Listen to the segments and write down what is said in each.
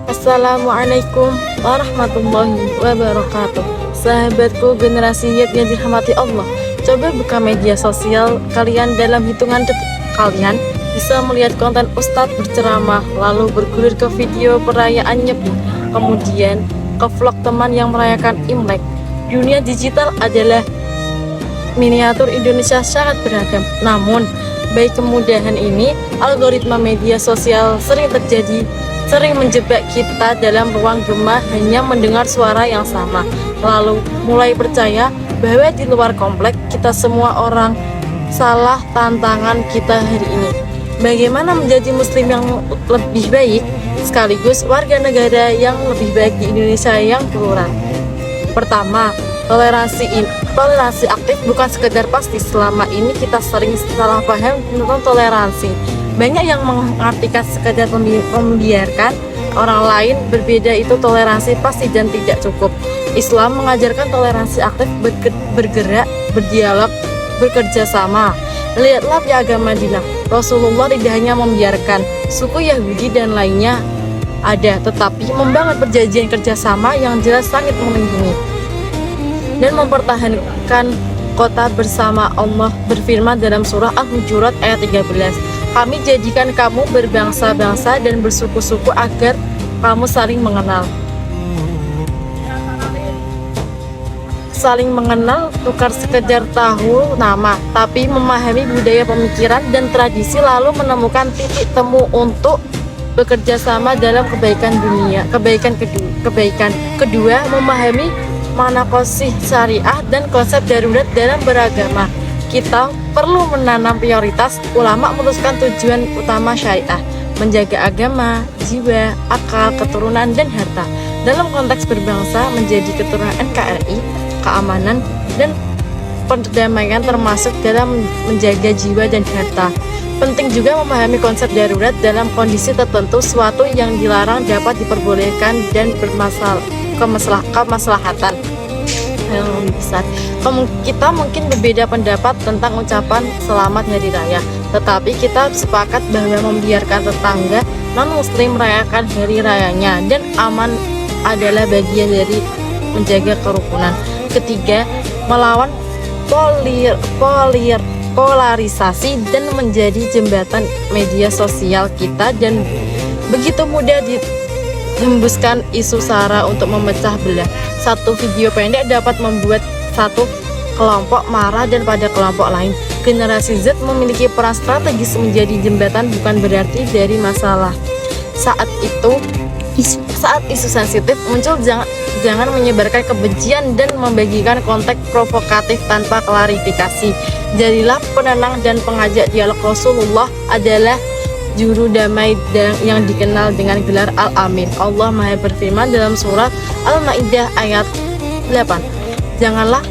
Assalamualaikum warahmatullahi wabarakatuh. Sahabatku generasi Y yang dirahmati Allah, coba buka media sosial kalian, dalam hitungan detik kalian bisa melihat konten Ustadz berceramah, lalu bergulir ke video perayaan Nyepi, kemudian ke vlog teman yang merayakan Imlek. Dunia digital adalah miniatur Indonesia sangat beragam. Namun, baik kemudahan ini, algoritma media sosial sering menjebak kita dalam ruang gema hanya mendengar suara yang sama, lalu mulai percaya bahwa di luar komplek kita semua orang. Salah tantangan kita hari ini, bagaimana menjadi muslim yang lebih baik sekaligus warga negara yang lebih baik di Indonesia yang plural. Pertama, toleransi aktif bukan sekedar pasti. Selama ini kita sering salah paham tentang toleransi. Banyak yang mengartikan sekedar membiarkan orang lain berbeda itu toleransi pasti dan tidak cukup. Islam mengajarkan toleransi aktif, bergerak, berdialog, bekerja sama. Lihatlah piagam Madinah. Rasulullah tidak hanya membiarkan suku Yahudi dan lainnya ada, tetapi membangun perjanjian kerjasama yang jelas sangat melindungi dan mempertahankan kota bersama. Allah berfirman dalam surah Al-Hujurat ayat 13, kami jadikan kamu berbangsa-bangsa dan bersuku-suku agar kamu saling mengenal, tukar sekedar tahu nama, tapi memahami budaya, pemikiran, dan tradisi, lalu menemukan titik temu untuk bekerja sama dalam kebaikan dunia. Kebaikan kedua, memahami mana konsep syariah dan konsep darurat dalam beragama. Kita perlu menanam prioritas. Ulama memutuskan tujuan utama syariah, menjaga agama, jiwa, akal, keturunan, dan harta. Dalam konteks berbangsa, menjadi keturunan NKRI, keamanan, dan perdamaian termasuk dalam menjaga jiwa dan harta. Penting juga memahami konsep darurat dalam kondisi tertentu. Suatu yang dilarang dapat diperbolehkan dan kemaslahatan yang lebih besar. Kita mungkin berbeda pendapat tentang ucapan selamat hari raya, tetapi kita sepakat bahwa membiarkan tetangga non-muslim merayakan hari rayanya dan aman adalah bagian dari menjaga kerukunan. Ketiga, melawan polarisasi dan menjadi jembatan media sosial kita dan begitu mudah dihembuskan isu sara untuk memecah belah. Satu video pendek dapat membuat satu kelompok marah dan pada kelompok lain. Generasi Z memiliki peran strategis menjadi jembatan, bukan berarti dari masalah. Saat isu sensitif muncul, jangan menyebarkan kebencian dan membagikan konteks provokatif tanpa klarifikasi. Jadilah penenang dan pengajak dialog. Rasulullah adalah juru damai yang dikenal dengan gelar Al-Amin. Allah Maha berfirman dalam surat Al-Maidah ayat 8, janganlah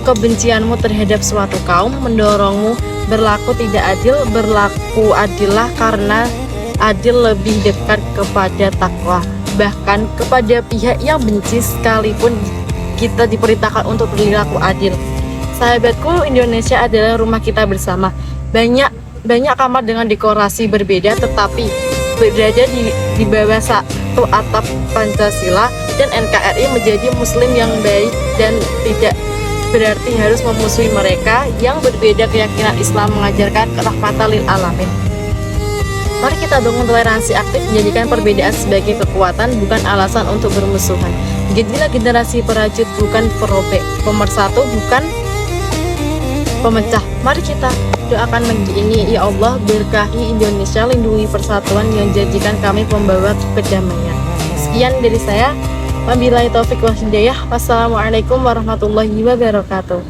kebencianmu terhadap suatu kaum mendorongmu berlaku tidak adil. Berlaku adillah, karena adil lebih dekat kepada takwa. Bahkan kepada pihak yang benci sekalipun kita diperintahkan untuk berlaku adil. Sahabatku, Indonesia adalah rumah kita bersama. Banyak kamar dengan dekorasi berbeda, tetapi berada di bawah satu atap Pancasila dan NKRI. Menjadi muslim yang baik dan tidak berarti harus memusuhi mereka yang berbeda keyakinan. Islam mengajarkan rahmatan lil alamin. Mari kita bangun toleransi aktif, menjadikan perbedaan sebagai kekuatan, bukan alasan untuk bermusuhan. Jadilah generasi perajut, bukan perobek, pemersatu, bukan pemecah. Mari kita doakan negeri ini. Ya Allah, berkahi Indonesia, lindungi persatuan yang jadikan kami pembawa kedamaian. Sekian dari saya. Wabillahi taufik wal hidayah. Wassalamualaikum warahmatullahi wabarakatuh.